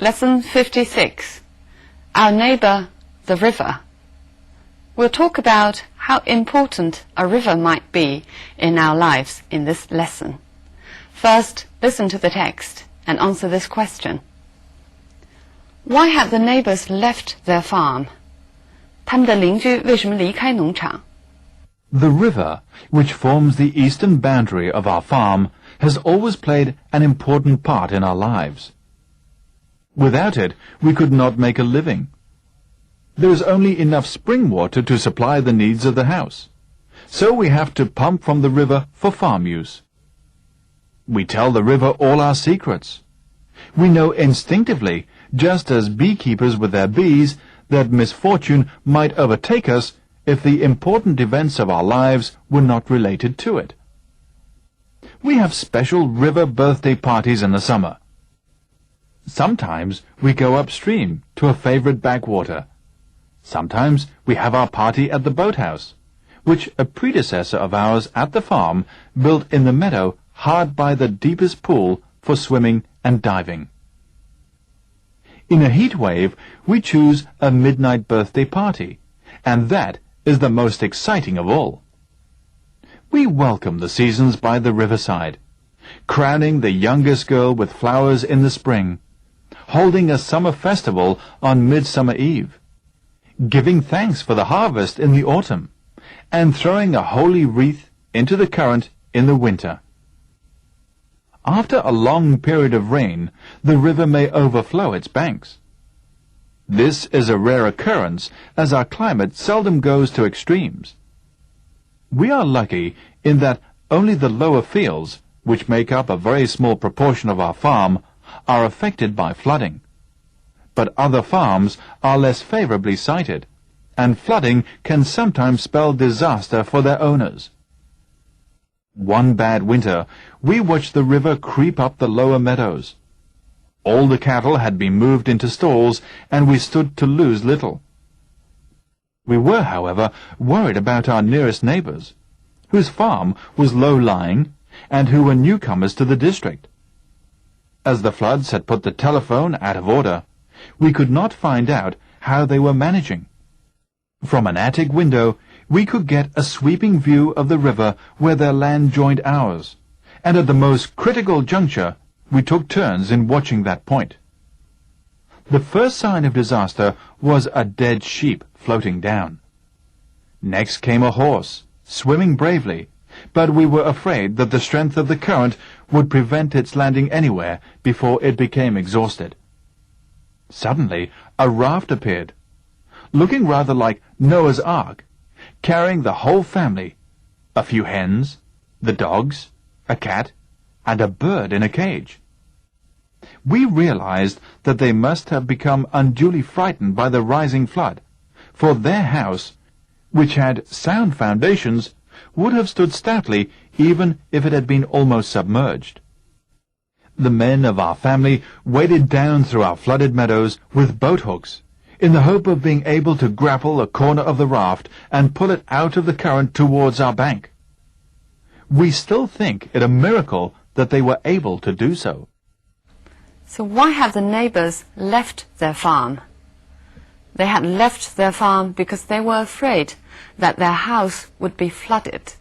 Lesson 56. Our neighbour, the river. We'll talk about how important a river might be in our lives in this lesson. First, listen to the text and answer this question. Why have the neighbours left their farm? 他们的邻居为什么离开农场？ The river, which forms the eastern boundary of our farm, has always played an important part in our lives. Without it, we could not make a living. There is only enough spring water to supply the needs of the house, so we have to pump from the river for farm use. We tell the river all our secrets. We know instinctively, just as beekeepers with their bees, that misfortune might overtake us if the important events of our lives were not related to it. We have special river birthday parties in the summer. Sometimes we go upstream to a favorite backwater. Sometimes we have our party at the boathouse, which a predecessor of ours at the farm built in the meadow hard by the deepest pool for swimming and diving. In a heat wave, we choose a midnight birthday party, and that is the most exciting of all. We welcome the seasons by the riverside, crowning the youngest girl with flowers in the spring, holding a summer festival on Midsummer Eve, giving thanks for the harvest in the autumn, and throwing a holy wreath into the current in the winter. After a long period of rain, the river may overflow its banks. This is a rare occurrence, as our climate seldom goes to extremes. We are lucky in that only the lower fields, which make up a very small proportion of our farm, are affected by flooding. But other farms are less favorably sited, and flooding can sometimes spell disaster for their owners. One bad winter, we watched the river creep up the lower meadows. All the cattle had been moved into stalls, and we stood to lose little. We were, however, worried about our nearest neighbours, whose farm was low-lying, and who were newcomers to the district. As the floods had put the telephone out of order, we could not find out how they were managing. From an attic window, we could get a sweeping view of the river where their land joined ours, and at the most critical juncture, we took turns in watching that point. The first sign of disaster was a dead sheep floating down. Next came a horse, swimming bravely, but we were afraid that the strength of the current would prevent its landing anywhere before it became exhausted. Suddenly, a raft appeared, looking rather like Noah's Ark, carrying the whole family, a few hens, the dogs, a cat, and a bird in a cage. We realized that they must have become unduly frightened by the rising flood, for their house, which had sound foundations, would have stood stoutly even if it had been almost submerged. The men of our family waded down through our flooded meadows with boat hooks, in the hope of being able to grapple a corner of the raft and pull it out of the current towards our bank. We still think it a miracle that they were able to do so. So why have the neighbours left their farm? They had left their farm because they were afraid that their house would be flooded.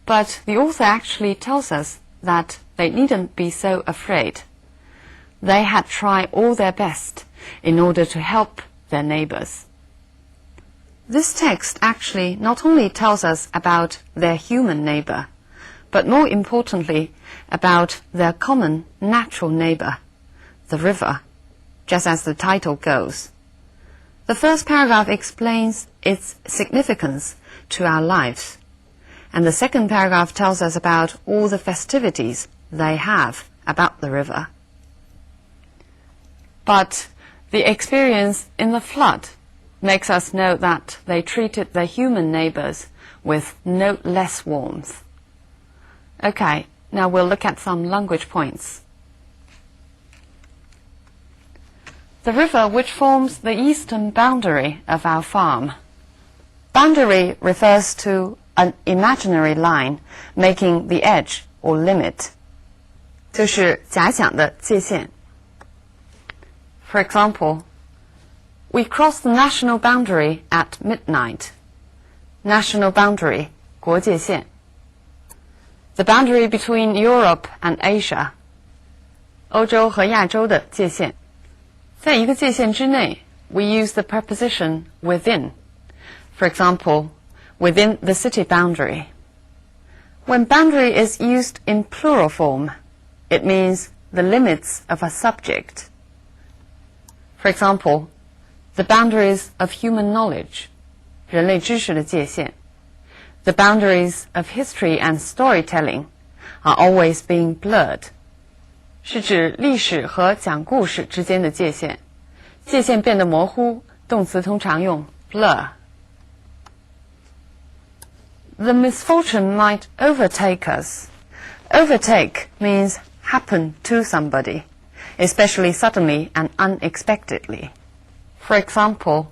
But the author actually tells us that they needn't be so afraid. They had tried all their best in order to help their neighbours. This text actually not only tells us about their human neighbour, but more importantly about their common natural neighbour, the river, just as the title goes. The first paragraph explains its significance to our lives, and the second paragraph tells us about all the festivities they have about the river. But the experience in the flood makes us know that they treated their human neighbours with no less warmth. Okay, now we'll look at some language points. The river which forms the eastern boundary of our farm. Boundary refers to an imaginary line making the edge or limit. 就是假想的界限。For example, we crossed the national boundary at midnight. National boundary, 国界线. The boundary between Europe and Asia. 欧洲和亚洲的界限。在一个界限之内 we use the preposition within. For example, within the city boundary. When boundary is used in plural form, it means the limits of a subject. For example, the boundaries of human knowledge, 人类知识的界限. The boundaries of history and storytelling are always being blurred. 是指历史和讲故事之间的界限。界限变得模糊，动词通常用 blur. The misfortune might overtake us. Overtake means happen to somebody, especially suddenly and unexpectedly. For example,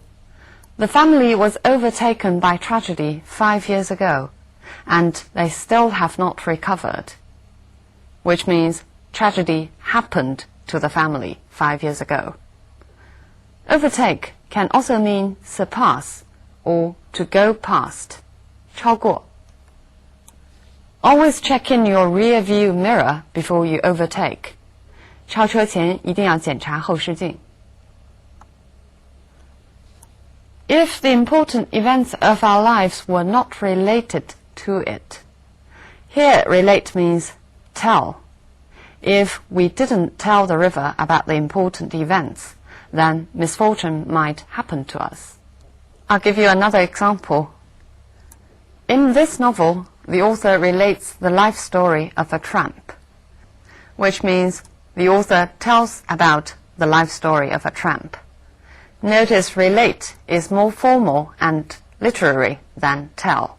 the family was overtaken by tragedy 5 years ago, and they still have not recovered, which means tragedy happened to the family 5 years ago. Overtake can also mean surpass or to go past, 超过. Always check in your rear view mirror before you overtake. 超车前一定要检查后视镜。If the important events of our lives were not related to it. Here, relate means tell. If we didn't tell the river about the important events, then misfortune might happen to us. I'll give you another example. In this novel, the author relates the life story of a tramp, which means the author tells about the life story of a tramp. Notice relate is more formal and literary than tell.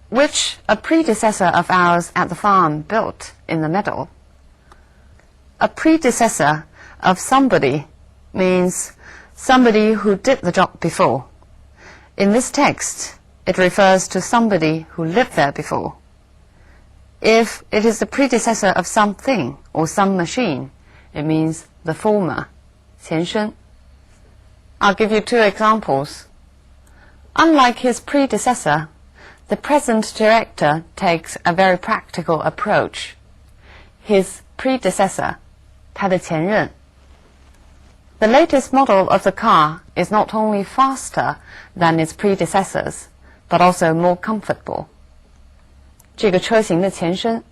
Which a predecessor of ours at the farm built in the meadow. A predecessor of somebody means somebody who did the job before. In this text, it refers to somebody who lived there before. If it is the predecessor of something or some machine, it means the former, 前身. I'll give you 2 examples. Unlike his predecessor, the present director takes a very practical approach. His predecessor, 他的前任. The latest model of the car is not only faster than its predecessors, but also more comfortable. 这个车型的前身.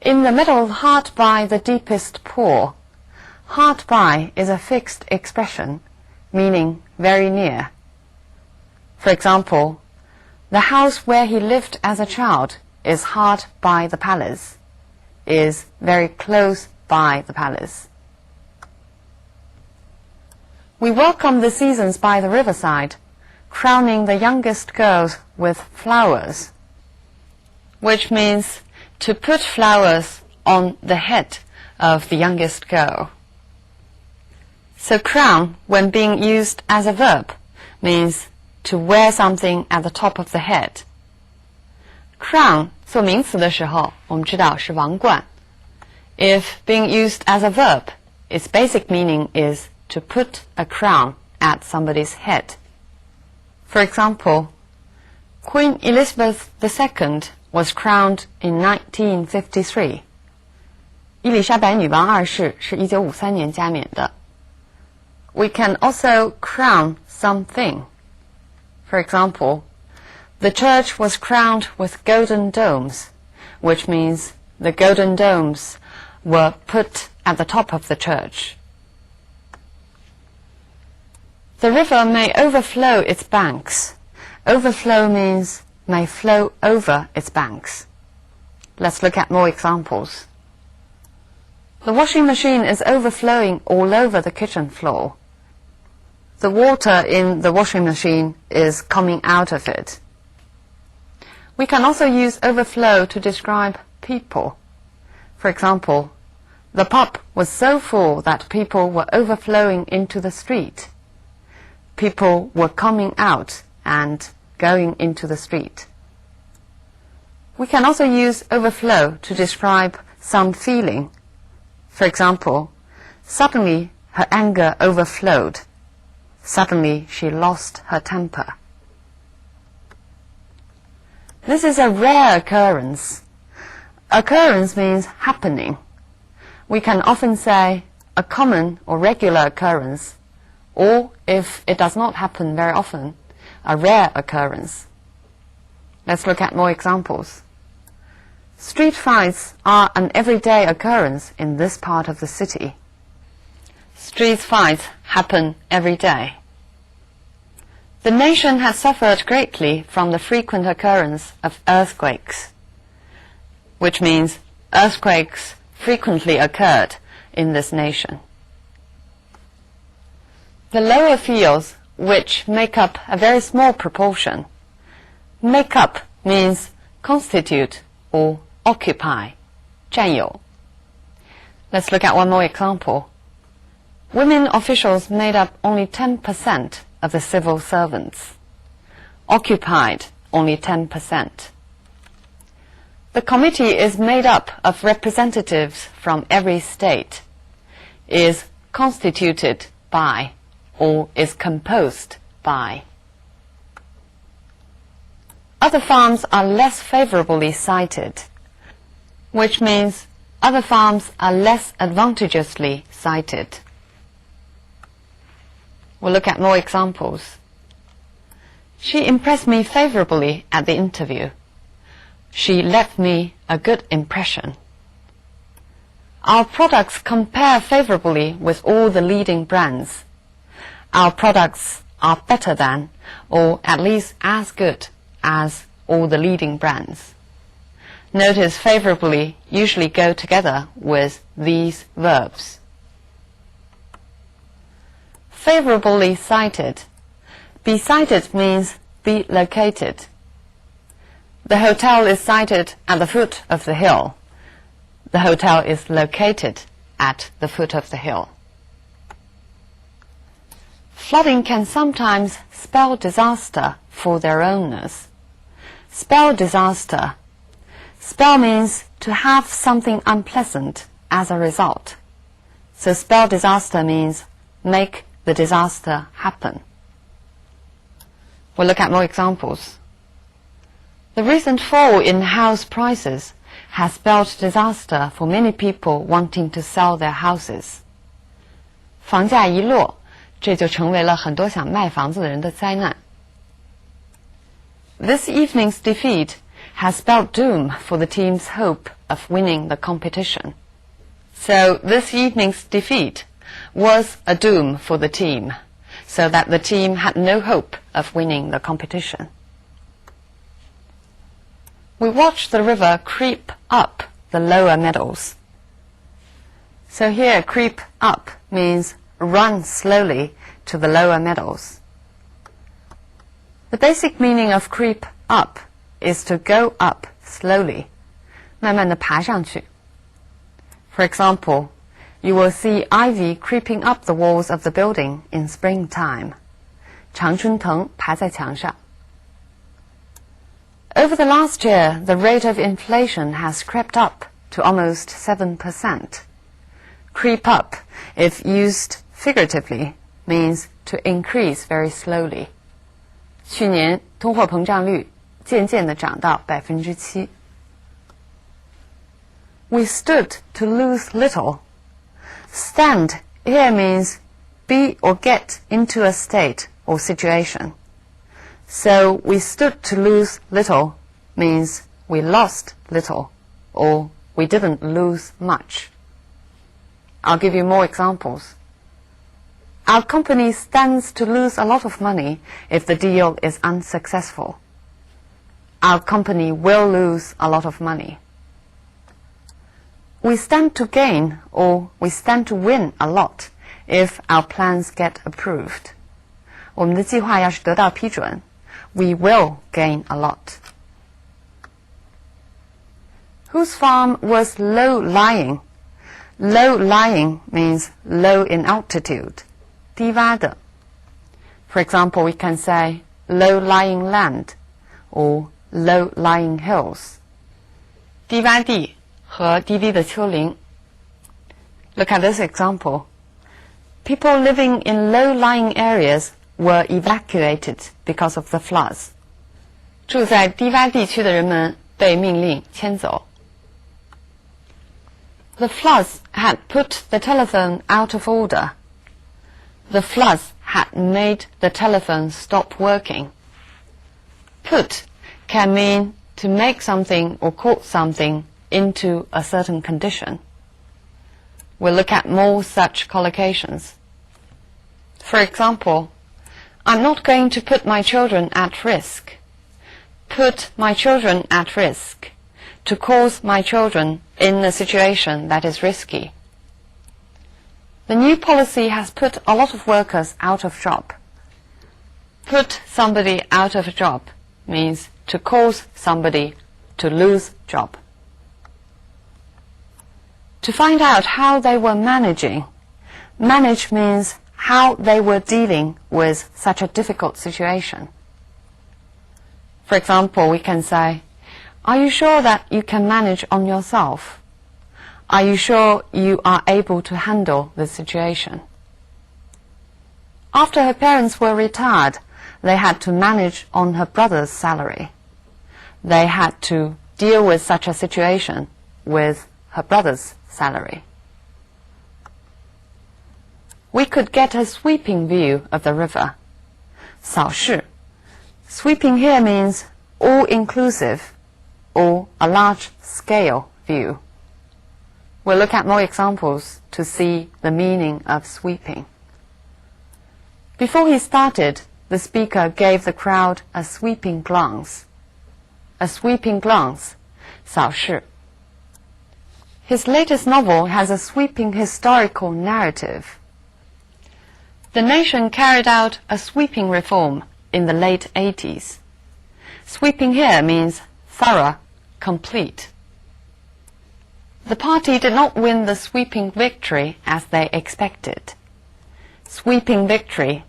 In the middle, hard by the deepest pool. Hard by is a fixed expression, meaning very near. For example, the house where he lived as a child is hard by the palace, is very close by the palace. We welcome the seasons by the riverside, crowning the youngest girls with flowers, which means to put flowers on the head of the youngest girl. So crown, when being used as a verb, means to wear something at the top of the head. Crown 做名词的时候，我们知道是王冠。If being used as a verb, its basic meaning is to put a crown at somebody's head. For example, Queen Elizabeth II was crowned in 1953. 伊丽莎白女王二世是1953年加冕的。We can also crown something. For example, the church was crowned with golden domes, which means the golden domes were put at the top of the church. The river may overflow its banks. Overflow means may flow over its banks. Let's look at more examples. The washing machine is overflowing all over the kitchen floor. The water in the washing machine is coming out of it. We can also use overflow to describe people. For example, the pub was so full that people were overflowing into the street. People were coming out and going into the street. We can also use overflow to describe some feeling. For example, suddenly her anger overflowed. Suddenly she lost her temper. This is a rare occurrence. Occurrence means happening. We can often say a common or regular occurrence, or if it does not happen very often, a rare occurrence. Let's look at more examples. Street fights are an everyday occurrence in this part of the city. Street fights happen every day. The nation has suffered greatly from the frequent occurrence of earthquakes, which means earthquakes frequently occurred in this nation. The lower fields, which make up a very small proportion. Make up means constitute or occupy, 占有. Let's look at one more example. Women officials made up only 10% of the civil servants. Occupied only 10%. The committee is made up of representatives from every state, is constituted by, or is composed by. Other farms are less favorably sited, which means other farms are less advantageously sited. We'll look at more examples. She impressed me favorably at the interview. She left me a good impression. Our products compare favorably with all the leading brands. Our products are better than, or at least as good as, all the leading brands. Notice favorably usually go together with these verbs. Favorably sited. Be sited means be located. The hotel is sited at the foot of the hill. The hotel is located at the foot of the hill. Flooding can sometimes spell disaster for their owners. Spell disaster. Spell means to have something unpleasant as a result. So spell disaster means make the disaster happen. We'll look at more examples. The recent fall in house prices has spelled disaster for many people wanting to sell their houses. 房价一落，这就成为了很多想卖房子的人的灾难。This evening's defeat has spelled doom for the team's hope of winning the competition. So this evening's defeat was a doom for the team, so that the team had no hope of winning the competition. We watched the river creep up the lower meadows. So here, creep up means run slowly to the lower meadows. The basic meaning of creep up is to go up slowly, 慢慢地爬上去. For example, you will see ivy creeping up the walls of the building in springtime. 常春藤爬在墙上. Over the last year, the rate of inflation has crept up to almost 7%. Creep up, if used figuratively, means to increase very slowly. 去年通货膨胀率渐渐地涨到 7%. We stood to lose little. Stand here means be or get into a state or situation. So we stood to lose little means we lost little, or we didn't lose much. I'll give you more examples. Our company stands to lose a lot of money if the deal is unsuccessful. Our company will lose a lot of money. We stand to gain, or we stand to win a lot if our plans get approved. 我们的计划要是得到批准, we will gain a lot. Whose farm was low-lying? Low-lying means low in altitude, 低洼的. For example, we can say low-lying land or low-lying hills. 低洼地,和低低的丘陵。Look at this example. People living in low-lying areas were evacuated because of the floods. 住在低洼地区的人们被命令迁走。The floods had put the telephone out of order. The floods had made the telephone stop working. Put can mean to make something or cause something into a certain condition. We'll look at more such collocations. For example, I'm not going to put my children at risk. Put my children at risk. To cause my children in a situation that is risky. The new policy has put a lot of workers out of job. Put somebody out of a job means to cause somebody to lose job. To find out how they were managing, manage means how they were dealing with such a difficult situation. For example, we can say, are you sure that you can manage on yourself? Are you sure you are able to handle the situation? After her parents were retired, they had to manage on her brother's salary. They had to deal with such a situation with her brother's salary. We could get a sweeping view of the river. 扫视. Sweeping here means all-inclusive or a large-scale view. We'll look at more examples to see the meaning of sweeping. Before he started, the speaker gave the crowd a sweeping glance. A sweeping glance, 扫视. His latest novel has a sweeping historical narrative. The nation carried out a sweeping reform in the late 80s. Sweeping here means thorough, complete. The party did not win the sweeping victory as they expected. Sweeping victory,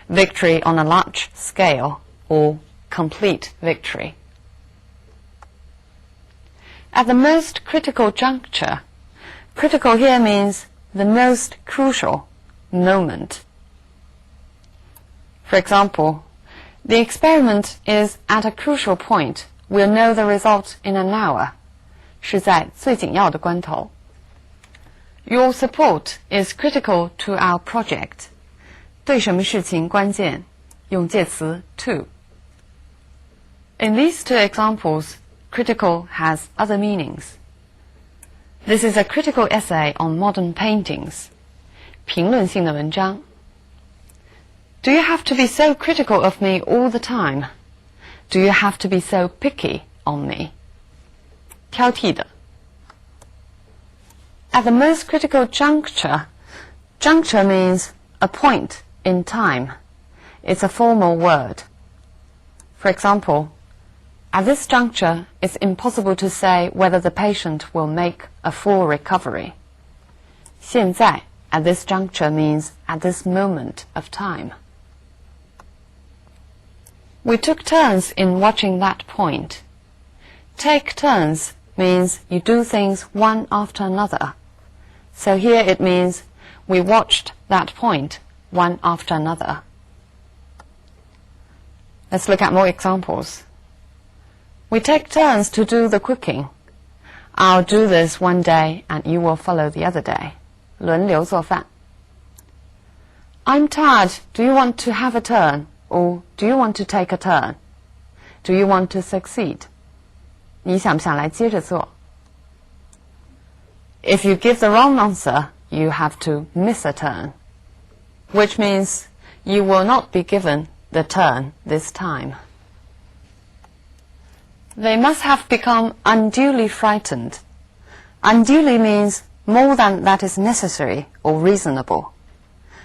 victory on a large scale, or complete victory. At the most critical juncture, critical here means the most crucial moment. For example, the experiment is at a crucial point. We'll know the result in an hour. 是在最紧要的关头。Your support is critical to our project. 对什么事情关键，用介词 to. In these two examples, critical has other meanings. This is a critical essay on modern paintings. 评论性的文章。Do you have to be so critical of me all the time? Do you have to be so picky on me? 挑剔的。At the most critical juncture, juncture means a point in time. It's a formal word. For example, at this juncture, it's impossible to say whether the patient will make a full recovery. 现在, at this juncture means at this moment of time. We took turns in watching that point. Take turns means you do things one after another. So here it means we watched that point one after another. Let's look at more examples. We take turns to do the cooking. I'll do this one day and you will follow the other day. 轮流做饭. I'm tired. Do you want to have a turn? Or do you want to take a turn? Do you want to succeed? 你想不想来接着做? If you give the wrong answer, you have to miss a turn, which means you will not be given the turn this time. They must have become unduly frightened. Unduly means more than that is necessary or reasonable.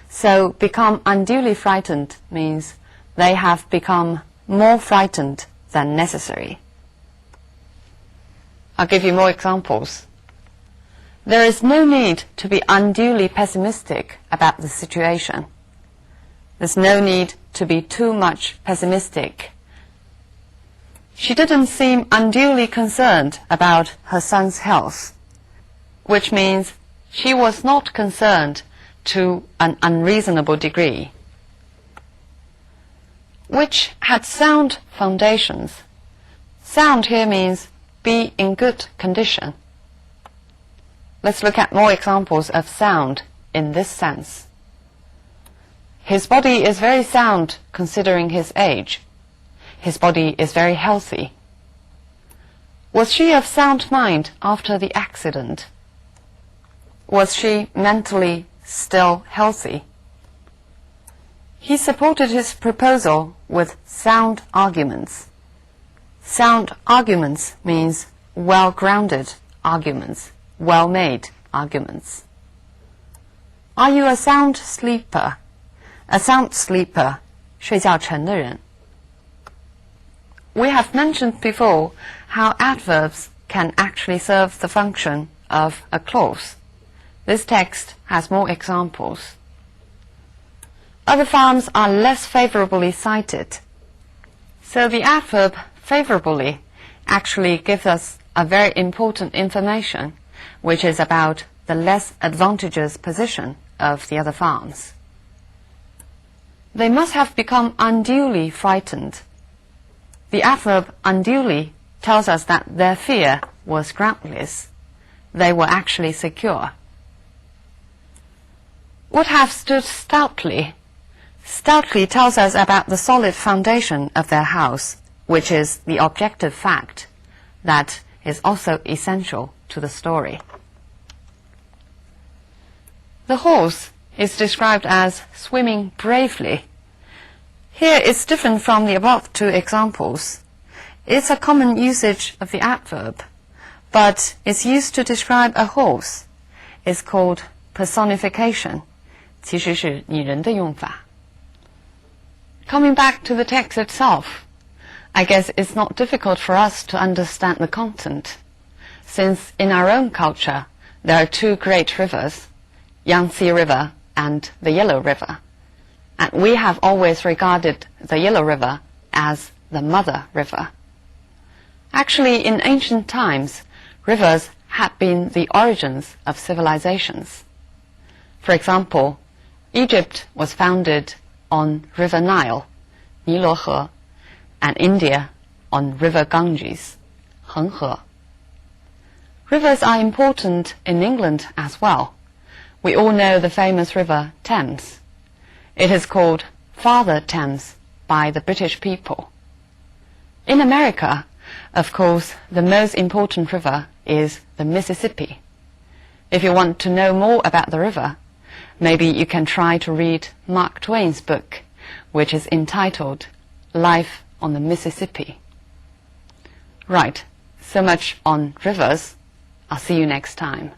So become unduly frightened means they have become more frightened than necessary. I'll give you more examples. There is no need to be unduly pessimistic about the situation. There's no need to be too much pessimistic. She didn't seem unduly concerned about her son's health. which means she was not concerned to an unreasonable degree. Which had sound foundations. Sound here means be in good condition. Let's look at more examples of sound in this sense. His body is very sound considering his age. His body is very healthy. Was she of sound mind after the accident? Was she mentally still healthy? He supported his proposal with sound arguments. Sound arguments means well-grounded arguments, well-made arguments. Are you a sound sleeper? A sound sleeper, 睡觉沉的人. We have mentioned before how adverbs can actually serve the function of a clause. This text has more examples. Other farms are less favorably cited. So the adverb favorably actually gives us a very important information, which is about the less advantageous position of the other farms. They must have become unduly frightened. The adverb unduly tells us that their fear was groundless. They were actually secure. Would have stood stoutly. Stoutly tells us about the solid foundation of their house, which is the objective fact that is also essential to the story. The horse is described as swimming bravely. Here it's different from the above two examples. It's a common usage of the adverb, but it's used to describe a horse. It's called personification. 其实是拟人的用法. Coming back to the text itself, I guess it's not difficult for us to understand the content, since in our own culture there are two great rivers, Yangtze River and the Yellow River, and we have always regarded the Yellow River as the mother river. Actually, in ancient times, rivers had been the origins of civilizations. For example, Egypt was founded on River Nile, 尼罗河, and India on River Ganges, 恒河. Rivers are important in England as well. We all know the famous river Thames. It is called Father Thames by the British people. In America, of course, the most important river is the Mississippi. If you want to know more about the river, maybe you can try to read Mark Twain's book, which is entitled Life on the Mississippi. Right, so much on rivers. I'll see you next time.